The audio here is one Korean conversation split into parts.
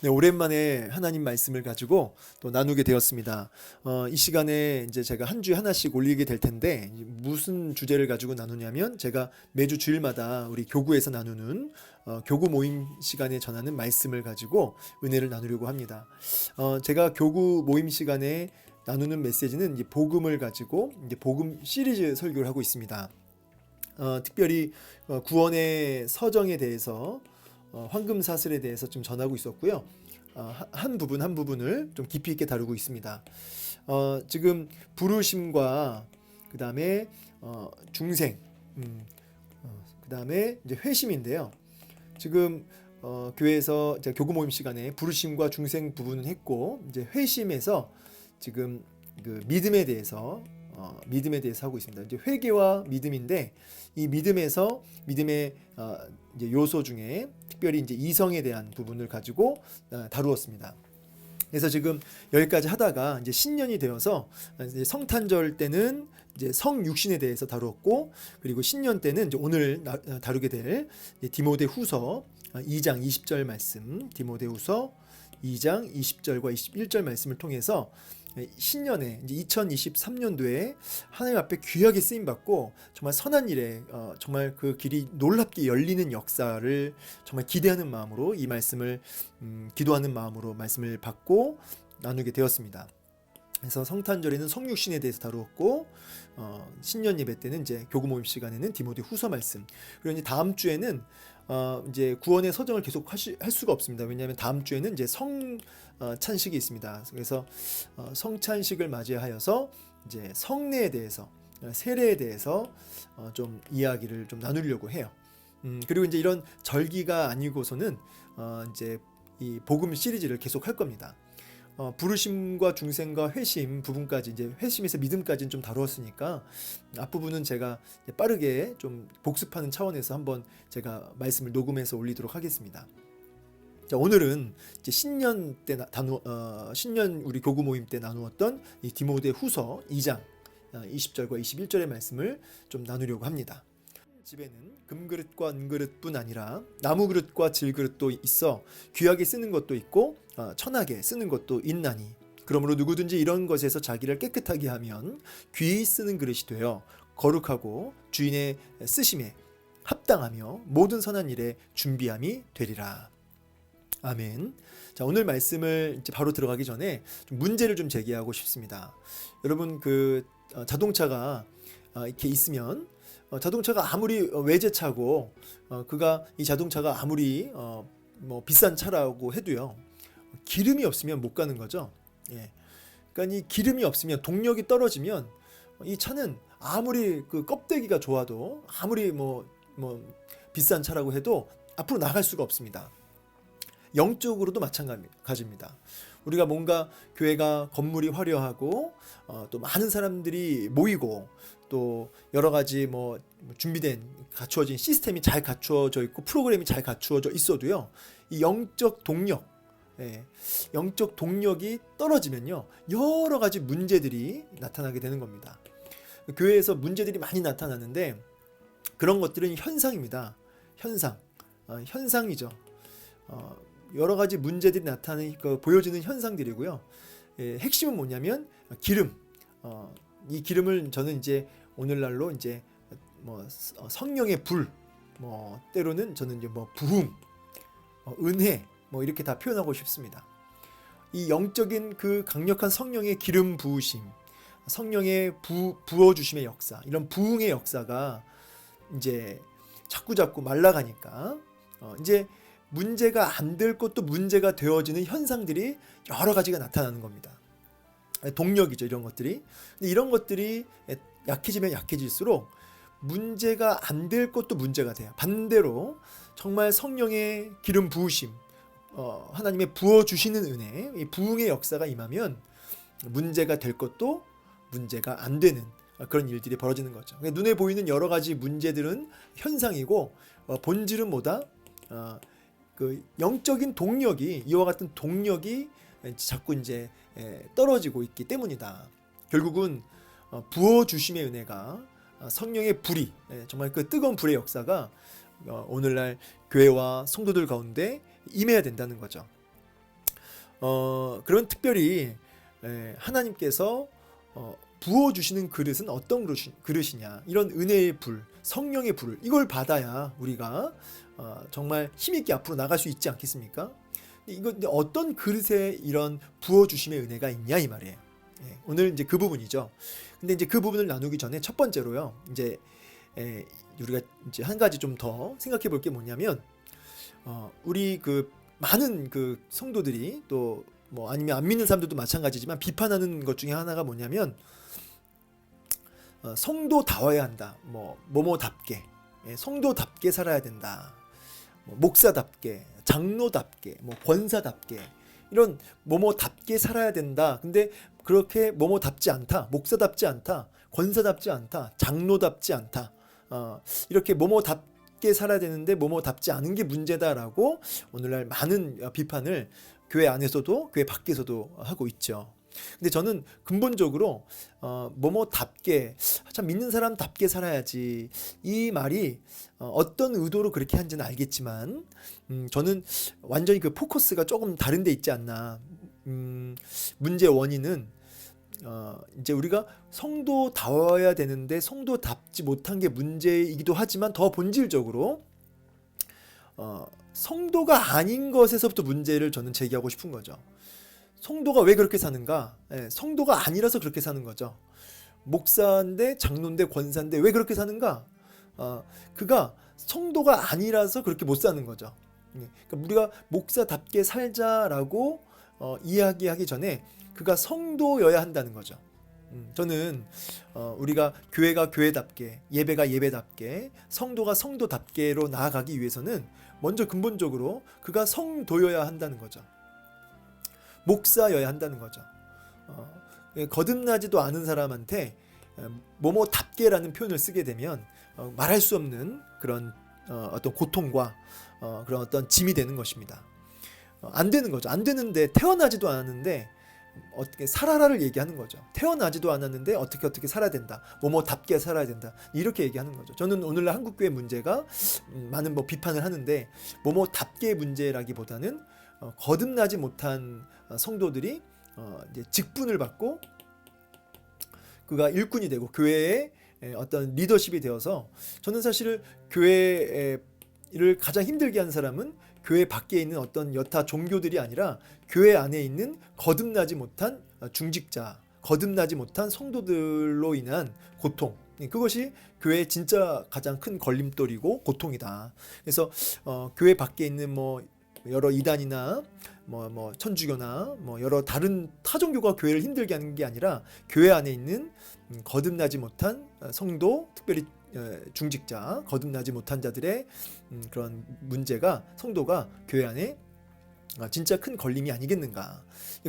네, 오랜만에 하나님 말씀을 가지고 또 나누게 되었습니다. 이 시간에 이제 제가 한 주에 하나씩 올리게 될 텐데, 무슨 주제를 가지고 나누냐면, 제가 매주 주일마다 우리 교구에서 나누는 교구 모임 시간에 전하는 말씀을 가지고 은혜를 나누려고 합니다. 제가 교구 모임 시간에 나누는 메시지는 이제 복음을 가지고 이제 복음 시리즈 설교를 하고 있습니다. 특별히 구원의 서정에 대해서 황금 사슬에 대해서 좀 전하고 있었고요. 한 부분을 좀 깊이 있게 다루고 있습니다. 지금 부르심과 그 다음에 중생, 그 다음에 이제 회심인데요. 지금 교회에서 이제 교구 모임 시간에 부르심과 중생 부분은 했고, 이제 회심에서 지금 그 믿음에 대해서 하고 있습니다. 이제 회개와 믿음인데, 이 믿음에서 믿음의 이제 요소 중에 특별히 이제 이성에 대한 부분을 가지고 다루었습니다. 그래서 지금 여기까지 하다가 이제 신년이 되어서 이제 성탄절 때는 이제 성육신에 대해서 다루었고, 그리고 신년 때는 이제 오늘 다루게 될 디모데후서 2장 20절 말씀, 디모데후서 2장 20절과 21절 말씀을 통해서 신년에 이제 2023년도에 하나님 앞에 귀하게 쓰임 받고 정말 선한 일에 정말 그 길이 놀랍게 열리는 역사를 정말 기대하는 마음으로 이 말씀을 기도하는 마음으로 말씀을 받고 나누게 되었습니다. 그래서 성탄절에는 성육신에 대해서 다루었고, 신년 예배 때는 이제 교구 모임 시간에는 디모데후서 말씀, 그리고 이제 다음 주에는 이제 구원의 서정을 계속 할 수가 없습니다. 왜냐하면 다음 주에는 이제 찬식이 있습니다. 그래서 성찬식을 맞이하여서 이제 성례에 대해서, 세례에 대해서 좀 이야기를 좀 나누려고 해요. 그리고 이제 이런 절기가 아니고서는 이제 이 복음 시리즈를 계속 할 겁니다. 부르심과 중생과 회심 부분까지, 이제 회심에서 믿음까지는 좀 다루었으니까 앞부분은 제가 빠르게 좀 복습하는 차원에서 한번 제가 말씀을 녹음해서 올리도록 하겠습니다. 자, 오늘은 이제 신년 때 신년 우리 교구 모임 때 나누었던 이 디모데후서 2장 20절과 21절의 말씀을 좀 나누려고 합니다. 집에는 금그릇과 은그릇뿐 아니라 나무그릇과 질그릇도 있어 귀하게 쓰는 것도 있고 천하게 쓰는 것도 있나니, 그러므로 누구든지 이런 것에서 자기를 깨끗하게 하면 귀히 쓰는 그릇이 되어 거룩하고 주인의 쓰심에 합당하며 모든 선한 일에 준비함이 되리라. 아멘. 자, 오늘 말씀을 이제 바로 들어가기 전에 좀 문제를 좀 제기하고 싶습니다. 여러분, 그 자동차가 이렇게 있으면 자동차가 아무리 외제차고 이 자동차가 아무리 뭐 비싼 차라고 해도요, 기름이 없으면 못 가는 거죠. 예. 그러니까 이 기름이 없으면, 동력이 떨어지면 이 차는 아무리 그 껍데기가 좋아도, 아무리 뭐 비싼 차라고 해도 앞으로 나갈 수가 없습니다. 영적으로도 마찬가지입니다. 우리가 뭔가 교회가 건물이 화려하고 또 많은 사람들이 모이고 또 여러 가지 뭐 준비된 갖추어진 시스템이 잘 갖추어져 있고 프로그램이 잘 갖추어져 있어도요, 이 영적 동력이 떨어지면요, 여러 가지 문제들이 나타나게 되는 겁니다. 교회에서 문제들이 많이 나타나는데, 그런 것들은 현상입니다. 현상이죠. 여러 가지 문제들이 보여지는 현상들이고요. 핵심은 뭐냐면 기름. 이 기름을 저는 이제 오늘날로 이제 뭐 성령의 불, 뭐 때로는 저는 이제 뭐 부흥, 은혜, 뭐 이렇게 다 표현하고 싶습니다. 이 영적인 그 강력한 성령의 기름 부으심, 성령의 부어주심의 역사, 이런 부흥의 역사가 이제 자꾸 말라가니까 이제 문제가 안 될 것도 문제가 되어지는 현상들이 여러 가지가 나타나는 겁니다. 동력이죠, 이런 것들이. 근데 이런 것들이 약해지면 약해질수록 문제가 안 될 것도 문제가 돼요. 반대로 정말 성령의 기름 부으심, 하나님의 부어주시는 은혜, 이 부흥의 역사가 임하면 문제가 될 것도 문제가 안 되는 그런 일들이 벌어지는 거죠. 눈에 보이는 여러 가지 문제들은 현상이고, 본질은 뭐다? 그 영적인 동력이, 이와 같은 동력이 자꾸 이제 떨어지고 있기 때문이다. 결국은 부어주심의 은혜가, 성령의 불이, 정말 그 뜨거운 불의 역사가 오늘날 교회와 성도들 가운데 임해야 된다는 거죠. 그런 특별히 하나님께서 부어주시는 그릇은 어떤 그릇이냐, 이런 은혜의 불, 성령의 불을 이걸 받아야 우리가 정말 힘있게 앞으로 나갈 수 있지 않겠습니까? 근데 어떤 그릇에 이런 부어주심의 은혜가 있냐 이 말이에요. 오늘 이제 그 부분이죠. 근데 이제 그 부분을 나누기 전에 첫 번째로요, 이제 우리가 이제 한 가지 좀 더 생각해 볼 게 뭐냐면, 우리 그 많은 그 성도들이 또 뭐 아니면 안 믿는 사람들도 마찬가지지만 비판하는 것 중에 하나가 뭐냐면, 성도다워야 한다. 뭐뭐답게, 성도답게 살아야 된다. 목사답게, 장로답게, 권사답게, 이런 뭐뭐답게 살아야 된다. 근데 그렇게 뭐뭐답지 않다, 목사답지 않다, 권사답지 않다, 장로답지 않다. 이렇게 뭐뭐답게 살아야 되는데 뭐뭐답지 않은 게 문제다라고 오늘날 많은 비판을 교회 안에서도 교회 밖에서도 하고 있죠. 근데 저는 근본적으로 뭐뭐답게, 참 믿는 사람답게 살아야지, 이 말이 어떤 의도로 그렇게 한지는 알겠지만, 저는 완전히 그 포커스가 조금 다른 데 있지 않나. 문제의 원인은 이제 우리가 성도다워야 되는데 성도답지 못한 게 문제이기도 하지만, 더 본질적으로 성도가 아닌 것에서부터 문제를 저는 제기하고 싶은 거죠. 성도가 왜 그렇게 사는가? 성도가 아니라서 그렇게 사는 거죠. 목사인데 장로인데 권사인데 왜 그렇게 사는가? 그가 성도가 아니라서 그렇게 못 사는 거죠. 그러니까 우리가 목사답게 살자라고 이야기하기 전에 그가 성도여야 한다는 거죠. 저는 우리가 교회가 교회답게, 예배가 예배답게, 성도가 성도답게로 나아가기 위해서는 먼저 근본적으로 그가 성도여야 한다는 거죠. 목사여야 한다는 거죠. 거듭나지도 않은 사람한테 뭐뭐답게라는 표현을 쓰게 되면 말할 수 없는 그런 어떤 고통과 그런 어떤 짐이 되는 것입니다. 안 되는 거죠. 안 되는데, 태어나지도 않았는데 어떻게 살아라를 얘기하는 거죠. 태어나지도 않았는데 어떻게 살아야 된다, 뭐뭐답게 살아야 된다, 이렇게 얘기하는 거죠. 저는 오늘날 한국교회 문제가 많은 비판을 하는데, 뭐뭐답게의 문제라기보다는 거듭나지 못한 성도들이 이제 직분을 받고 그가 일꾼이 되고 교회의 어떤 리더십이 되어서, 저는 사실 교회를 가장 힘들게 하는 사람은 교회 밖에 있는 어떤 여타 종교들이 아니라 교회 안에 있는 거듭나지 못한 중직자, 거듭나지 못한 성도들로 인한 고통, 그것이 교회의 진짜 가장 큰 걸림돌이고 고통이다. 그래서 교회 밖에 있는 여러 이단이나 천주교나 여러 다른 타종교가 교회를 힘들게 하는 게 아니라, 교회 안에 있는 거듭나지 못한 성도, 특별히 중직자, 거듭나지 못한 자들의 그런 문제가, 성도가 교회 안에 진짜 큰 걸림이 아니겠는가.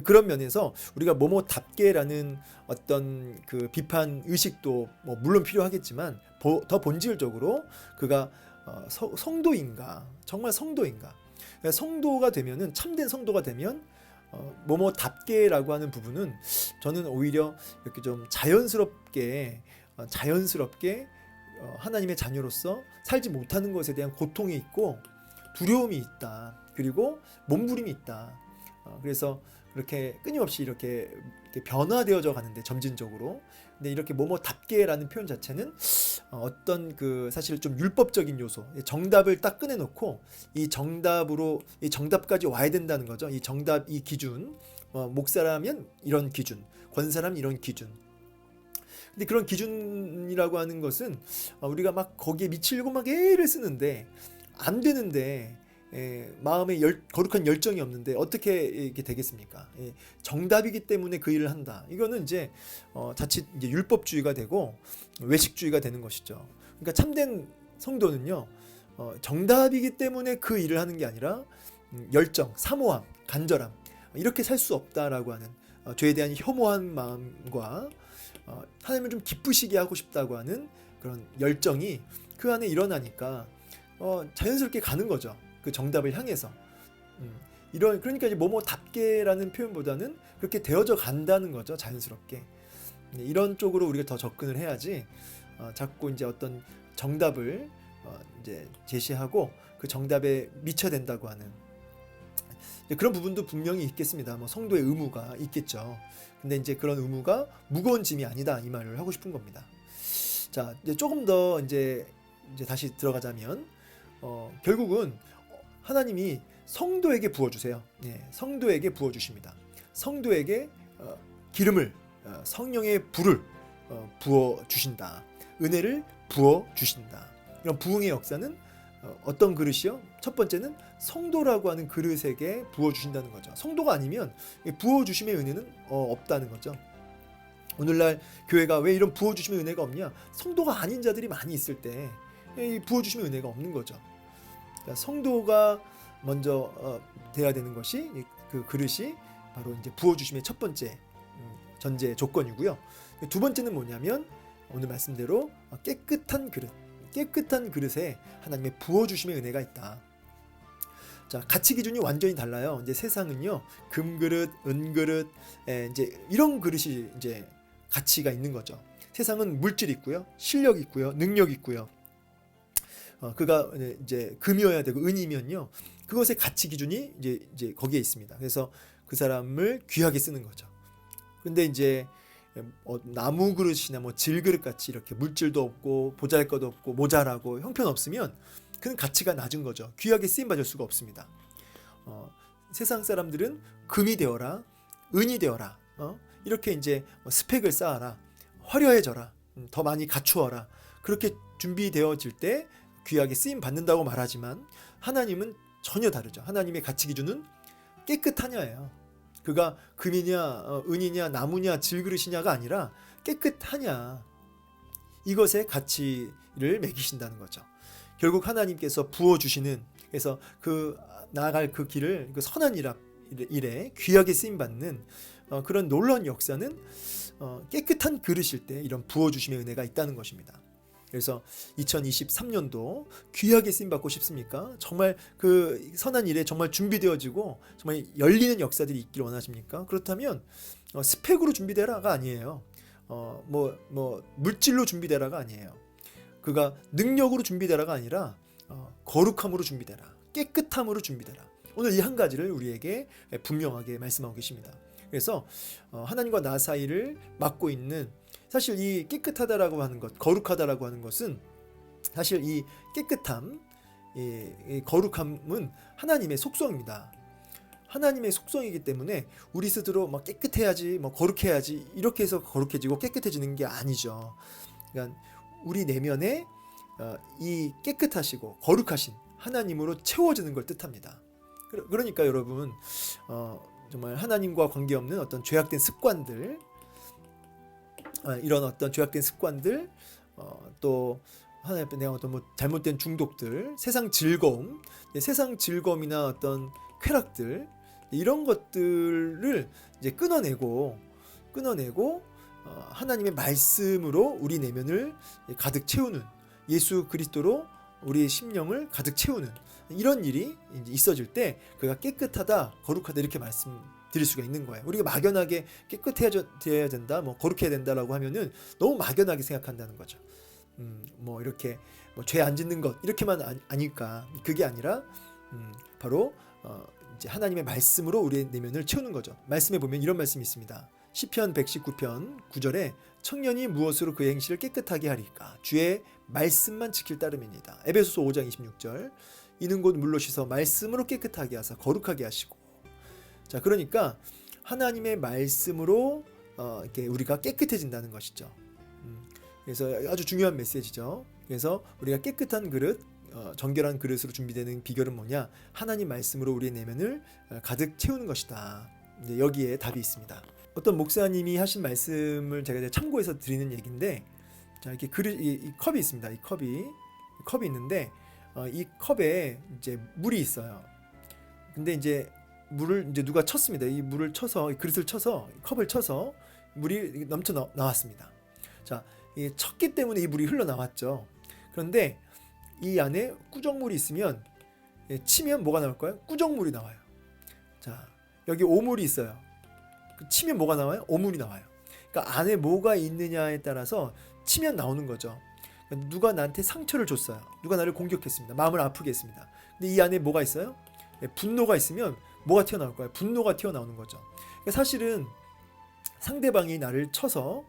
그런 면에서 우리가 뭐뭐답게라는 어떤 그 비판 의식도 물론 필요하겠지만, 더 본질적으로 그가 성도인가, 정말 성도인가. 성도가 되면은, 참된 성도가 되면 뭐뭐답게라고 하는 부분은 저는 오히려 이렇게 좀 자연스럽게 하나님의 자녀로서 살지 못하는 것에 대한 고통이 있고 두려움이 있다. 그리고 몸부림이 있다. 그래서 그렇게 끊임없이 이렇게 변화되어져 가는데, 점진적으로. 근데 이렇게 뭐뭐답게라는 표현 자체는 어떤 그 사실 좀 율법적인 요소, 정답을 딱 꺼내놓고 이 정답까지 와야 된다는 거죠. 이 정답, 이 기준, 목사라면 이런 기준, 권사라면 이런 기준. 근데 그런 기준이라고 하는 것은 우리가 막 거기에 미치려고 막 애를 쓰는데 안 되는데, 마음에 거룩한 열정이 없는데 어떻게 이게 되겠습니까? 정답이기 때문에 그 일을 한다. 이거는 이제 자칫 이제 율법주의가 되고 외식주의가 되는 것이죠. 그러니까 참된 성도는요, 정답이기 때문에 그 일을 하는 게 아니라 열정, 사모함, 간절함, 이렇게 살 수 없다라고 하는 죄에 대한 혐오한 마음과 하나님을 좀 기쁘시게 하고 싶다고 하는 그런 열정이 그 안에 일어나니까 자연스럽게 가는 거죠. 그 정답을 향해서. 그러니까 이제 뭐뭐답게라는 표현보다는 그렇게 되어져 간다는 거죠. 자연스럽게. 이런 쪽으로 우리가 더 접근을 해야지, 자꾸 이제 어떤 정답을 이제 제시하고 그 정답에 미쳐야 된다고 하는, 그런 부분도 분명히 있겠습니다. 뭐 성도의 의무가 있겠죠. 근데 이제 그런 의무가 무거운 짐이 아니다, 이 말을 하고 싶은 겁니다. 자, 이제 조금 더 이제 다시 들어가자면 결국은 하나님이 성도에게 부어주세요. 예, 성도에게 부어주십니다. 성도에게 기름을, 성령의 불을 부어주신다. 은혜를 부어주신다. 이런 부흥의 역사는 어떤 그릇이요? 첫 번째는 성도라고 하는 그릇에게 부어주신다는 거죠. 성도가 아니면 부어주심의 은혜는 없다는 거죠. 오늘날 교회가 왜 이런 부어주심의 은혜가 없냐? 성도가 아닌 자들이 많이 있을 때 이 부어주심의 은혜가 없는 거죠. 그러니까 성도가 먼저 돼야 되는 것이, 그 그릇이 바로 이제 부어주심의 첫 번째 전제 조건이고요. 두 번째는 뭐냐면 오늘 말씀대로 깨끗한 그릇, 깨끗한 그릇에 하나님의 부어주심의 은혜가 있다. 자, 가치 기준이 완전히 달라요. 이제 세상은요, 금그릇, 은그릇, 이제 이런 그릇이 이제 가치가 있는 거죠. 세상은 물질 있고요, 실력 있고요, 능력 있고요. 그가 이제 금이어야 되고 은이면요, 그것의 가치 기준이 이제 거기에 있습니다. 그래서 그 사람을 귀하게 쓰는 거죠. 근데 이제 나무 그릇이나 뭐 질그릇 같이 이렇게 물질도 없고 보잘것도 없고 모자라고 형편없으면 그는 가치가 낮은 거죠. 귀하게 쓰임 받을 수가 없습니다. 세상 사람들은 금이 되어라, 은이 되어라, 이렇게 이제 스펙을 쌓아라, 화려해져라, 더 많이 갖추어라, 그렇게 준비되어질 때 귀하게 쓰임 받는다고 말하지만 하나님은 전혀 다르죠. 하나님의 가치 기준은 깨끗하냐예요. 그가 금이냐 은이냐 나무냐 질그릇이냐가 아니라 깨끗하냐, 이것에 가치를 매기신다는 거죠. 결국 하나님께서 부어주시는, 그래서 그 나아갈 그 길을 그 선한 일에 귀하게 쓰임받는 그런 놀라운 역사는 깨끗한 그릇일 때 이런 부어주심의 은혜가 있다는 것입니다. 그래서 2023년도 귀하게 쓰임받고 싶습니까? 정말 그 선한 일에 정말 준비되어지고 정말 열리는 역사들이 있기를 원하십니까? 그렇다면 스펙으로 준비되라가 아니에요. 물질로 준비되라가 아니에요. 그가 능력으로 준비되라가 아니라 거룩함으로 준비되라, 깨끗함으로 준비되라. 오늘 이 한 가지를 우리에게 분명하게 말씀하고 계십니다. 그래서 하나님과 나 사이를 막고 있는, 사실 이 깨끗하다라고 하는 것, 거룩하다라고 하는 것은 사실 이 깨끗함, 이 거룩함은 하나님의 속성입니다. 하나님의 속성이기 때문에 우리 스스로 막 깨끗해야지, 뭐 거룩해야지, 이렇게 해서 거룩해지고 깨끗해지는 게 아니죠. 그러니까 우리 내면에 이 깨끗하시고 거룩하신 하나님으로 채워지는 걸 뜻합니다. 그러니까 여러분, 정말 하나님과 관계없는 어떤 죄악된 습관들, 이런 어떤 죄악된 습관들, 또 하나님 앞에 내가 어떤 뭐 잘못된 중독들, 세상 즐거움이나 어떤 쾌락들, 이런 것들을 이제 끊어내고 하나님의 말씀으로 우리 내면을 가득 채우는, 예수 그리스도로 우리의 심령을 가득 채우는 이런 일이 이제 있어질 때 그가 깨끗하다, 거룩하다 이렇게 말씀드릴 수가 있는 거예요. 우리가 막연하게 깨끗해야 된다, 뭐 거룩해야 된다라고 하면은 너무 막연하게 생각한다는 거죠. 뭐 이렇게 뭐 죄 안 짓는 것 이렇게만 아닐까? 그게 아니라 바로 이제 하나님의 말씀으로 우리의 내면을 채우는 거죠. 말씀에 보면 이런 말씀이 있습니다. 시편 119편 9절에 청년이 무엇으로 그의 행실을 깨끗하게 하리까? 주의 말씀만 지킬 따름이니이다. 에베소서 5장 26절, 이는 곧 물로 씻어 말씀으로 깨끗하게 하사 거룩하게 하시고. 자, 그러니까 하나님의 말씀으로 이렇게 우리가 깨끗해진다는 것이죠. 그래서 아주 중요한 메시지죠. 그래서 우리가 깨끗한 그릇, 정결한 그릇으로 준비되는 비결은 뭐냐? 하나님 말씀으로 우리의 내면을 가득 채우는 것이다. 이제 여기에 답이 있습니다. 어떤 목사님이 하신 말씀을 제가 참고해서 드리는 얘기인데, 자, 이렇게 이 컵이 있습니다. 이 컵이 있는데 이 컵에 이제 물이 있어요. 근데 이제 물을 이제 누가 쳤습니다. 이 물을 쳐서, 이 그릇을 쳐서, 컵을 쳐서 물이 넘쳐 나왔습니다. 자, 쳤기 때문에 이 물이 흘러나왔죠. 그런데 이 안에 꾸정물이 있으면 치면 뭐가 나올까요? 꾸정물이 나와요. 자, 여기 오물이 있어요. 치면 뭐가 나와요? 오물이 나와요. 그러니까 안에 뭐가 있느냐에 따라서 치면 나오는 거죠. 그러니까 누가 나한테 상처를 줬어요. 누가 나를 공격했습니다. 마음을 아프게 했습니다. 근데 이 안에 뭐가 있어요? 분노가 있으면 뭐가 튀어나올 거예요? 분노가 튀어나오는 거죠. 그러니까 사실은 상대방이 나를 쳐서,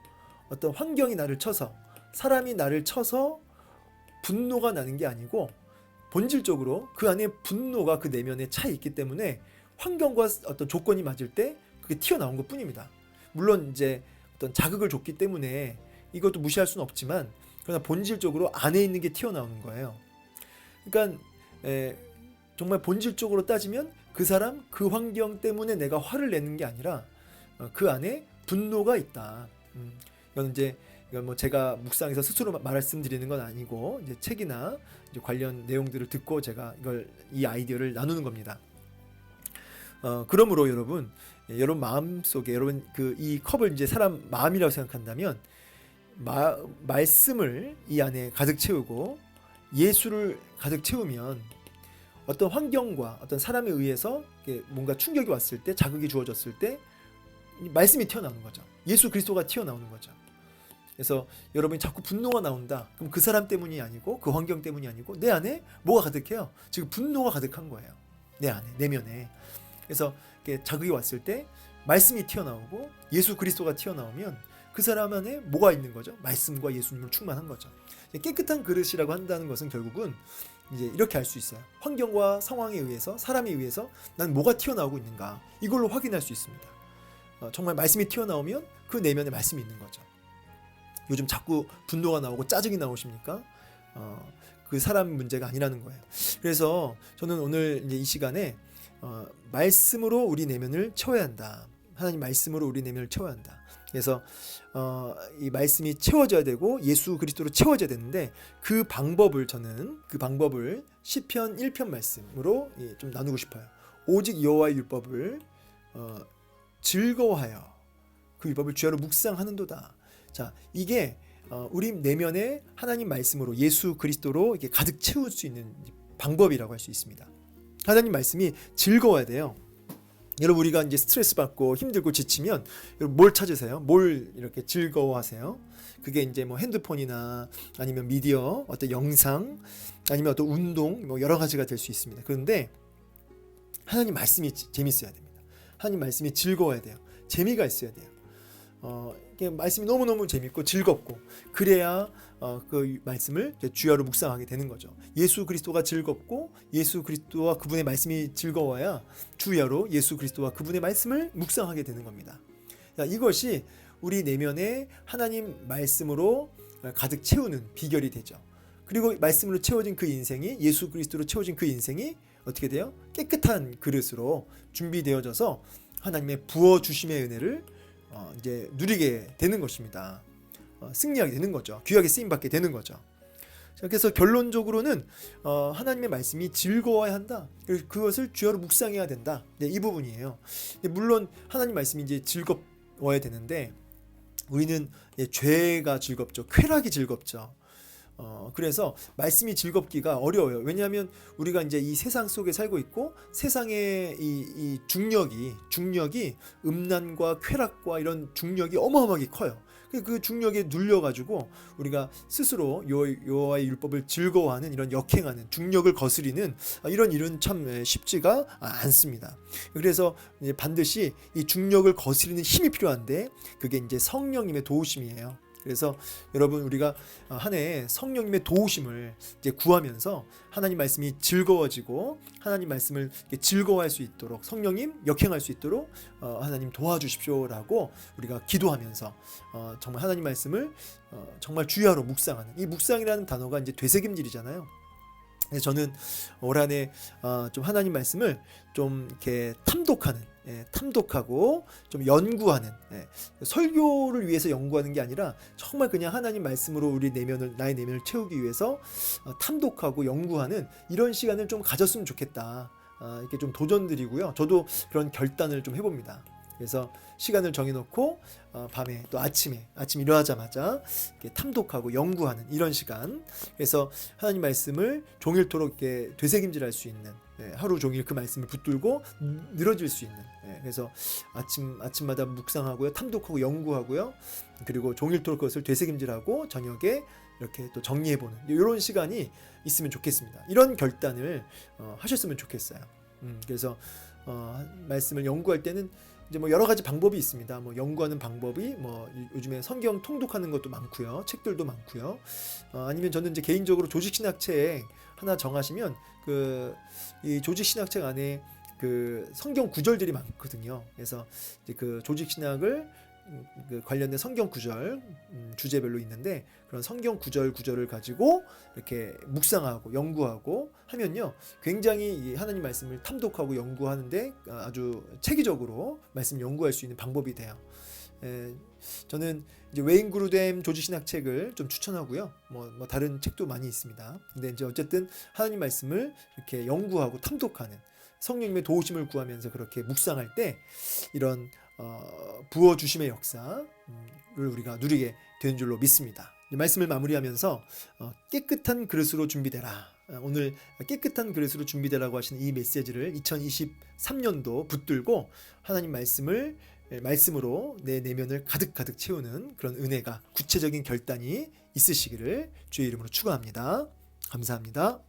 어떤 환경이 나를 쳐서, 사람이 나를 쳐서 분노가 나는 게 아니고, 본질적으로 그 안에 분노가 그 내면에 차 있기 때문에 환경과 어떤 조건이 맞을 때 그게 튀어나온 것 뿐입니다. 물론 이제 어떤 자극을 줬기 때문에 이것도 무시할 수는 없지만, 그러나 본질적으로 안에 있는 게 튀어나오는 거예요. 그러니까 정말 본질적으로 따지면 그 사람, 그 환경 때문에 내가 화를 내는 게 아니라 그 안에 분노가 있다. 이건 뭐 제가 묵상에서 스스로 말씀드리는 건 아니고, 이제 책이나 이제 관련 내용들을 듣고 제가 이 아이디어를 나누는 겁니다. 그러므로 여러분 마음속에, 여러분 이 컵을 이제 사람 마음이라고 생각한다면, 말씀을 이 안에 가득 채우고 예수를 가득 채우면 어떤 환경과 어떤 사람에 의해서 뭔가 충격이 왔을 때, 자극이 주어졌을 때 말씀이 튀어나오는 거죠. 예수 그리스도가 튀어나오는 거죠. 그래서 여러분이 자꾸 분노가 나온다, 그럼 그 사람 때문이 아니고, 그 환경 때문이 아니고, 내 안에 뭐가 가득해요? 지금 분노가 가득한 거예요. 내 안에, 내면에. 그래서 자극이 왔을 때 말씀이 튀어나오고 예수 그리스도가 튀어나오면 그 사람 안에 뭐가 있는 거죠? 말씀과 예수님을 충만한 거죠. 깨끗한 그릇이라고 한다는 것은 결국은 이제 이렇게 알 수 있어요. 환경과 상황에 의해서, 사람에 의해서 난 뭐가 튀어나오고 있는가, 이걸로 확인할 수 있습니다. 정말 말씀이 튀어나오면 그 내면에 말씀이 있는 거죠. 요즘 자꾸 분노가 나오고 짜증이 나오십니까? 그 사람 문제가 아니라는 거예요. 그래서 저는 오늘 이제 이 시간에 말씀으로 우리 내면을 채워야 한다. 하나님 말씀으로 우리 내면을 채워야 한다. 그래서 이 말씀이 채워져야 되고 예수 그리스도로 채워져야 되는데, 그 방법을 시편 1편 말씀으로 좀 나누고 싶어요. 오직 여호와의 율법을 즐거워하여 그 율법을 주야로 묵상하는도다. 자, 이게 우리 내면에 하나님 말씀으로, 예수 그리스도로 이렇게 가득 채울 수 있는 방법이라고 할 수 있습니다. 하나님 말씀이 즐거워야 돼요. 여러분, 우리가 이제 스트레스 받고 힘들고 지치면 여러분 뭘 찾으세요? 뭘 이렇게 즐거워하세요? 그게 이제 뭐 핸드폰이나 아니면 미디어, 어떤 영상, 아니면 어떤 운동, 뭐 여러 가지가 될 수 있습니다. 그런데 하나님 말씀이 재밌어야 됩니다. 하나님 말씀이 즐거워야 돼요. 재미가 있어야 돼요. 말씀이 너무너무 재밌고 즐겁고, 그래야 그 말씀을 주야로 묵상하게 되는 거죠. 예수 그리스도가 즐겁고 예수 그리스도와 그분의 말씀이 즐거워야 주야로 예수 그리스도와 그분의 말씀을 묵상하게 되는 겁니다. 이것이 우리 내면에 하나님 말씀으로 가득 채우는 비결이 되죠. 그리고 말씀으로 채워진 그 인생이, 예수 그리스도로 채워진 그 인생이 어떻게 돼요? 깨끗한 그릇으로 준비되어져서 하나님의 부어주심의 은혜를 이제 누리게 되는 것입니다. 승리하게 되는 거죠. 귀하게 쓰임받게 되는 거죠. 그래서 결론적으로는 하나님의 말씀이 즐거워야 한다. 그것을 주야로 묵상해야 된다. 네, 이 부분이에요. 물론 하나님 말씀이 이제 즐거워야 되는데, 우리는 죄가 즐겁죠. 쾌락이 즐겁죠. 그래서 말씀이 즐겁기가 어려워요. 왜냐하면 우리가 이제 이 세상 속에 살고 있고, 세상의 이 중력이 음란과 쾌락과 이런 중력이 어마어마하게 커요. 그 중력에 눌려가지고 우리가 스스로 여호와의 율법을 즐거워하는, 이런 역행하는, 중력을 거스리는 이런 일은 참 쉽지가 않습니다. 그래서 이제 반드시 이 중력을 거스리는 힘이 필요한데, 그게 이제 성령님의 도우심이에요. 그래서 여러분, 우리가 한 해에 성령님의 도우심을 이제 구하면서 하나님 말씀이 즐거워지고 하나님 말씀을 즐거워할 수 있도록, 성령님 역행할 수 있도록 하나님 도와주십시오라고 우리가 기도하면서 정말 하나님 말씀을 정말 주야로 묵상하는, 이 묵상이라는 단어가 이제 되새김질이잖아요. 그래서 저는 올 한 해 좀 하나님 말씀을 좀 이렇게 탐독하고 좀 연구하는, 설교를 위해서 연구하는 게 아니라 정말 그냥 하나님 말씀으로 나의 내면을 채우기 위해서 탐독하고 연구하는 이런 시간을 좀 가졌으면 좋겠다. 이렇게 좀 도전드리고요. 저도 그런 결단을 좀 해봅니다. 그래서 시간을 정해놓고 밤에 또 아침에 일어나자마자 이렇게 탐독하고 연구하는 이런 시간. 그래서 하나님 말씀을 종일토록 이렇게 되새김질할 수 있는, 하루 종일 그 말씀을 붙들고 늘어질 수 있는, 그래서 아침마다 묵상하고요, 탐독하고 연구하고요, 그리고 종일토록 그것을 되새김질하고 저녁에 이렇게 또 정리해보는 이런 시간이 있으면 좋겠습니다. 이런 결단을 하셨으면 좋겠어요. 그래서 말씀을 연구할 때는 이제 뭐 여러 가지 방법이 있습니다. 뭐 연구하는 방법이 뭐 요즘에 성경 통독하는 것도 많고요, 책들도 많고요. 아니면 저는 이제 개인적으로 조직신학책 하나 정하시면 이 조직신학책 안에 그 성경 구절들이 많거든요. 그래서 이제 그 조직신학을 그 관련된 성경 구절 주제별로 있는데 그런 성경 구절을 가지고 이렇게 묵상하고 연구하고 하면요 굉장히 이 하나님 말씀을 탐독하고 연구하는데 아주 체계적으로 말씀 연구할 수 있는 방법이 돼요. 저는 이제 웨인 그루뎀 조직신학 책을 좀 추천하고요. 뭐 다른 책도 많이 있습니다. 근데 이제 어쨌든 하나님 말씀을 이렇게 연구하고 탐독하는 성령님의 도우심을 구하면서 그렇게 묵상할 때 이런 부어주심의 역사를 우리가 누리게 되는 줄로 믿습니다. 말씀을 마무리하면서 깨끗한 그릇으로 준비되라. 오늘 깨끗한 그릇으로 준비되라고 하시는 이 메시지를 2023년도 붙들고 하나님 말씀으로 내 내면을 가득 채우는 그런 은혜가 구체적인 결단이 있으시기를 주의 이름으로 축원합니다. 감사합니다.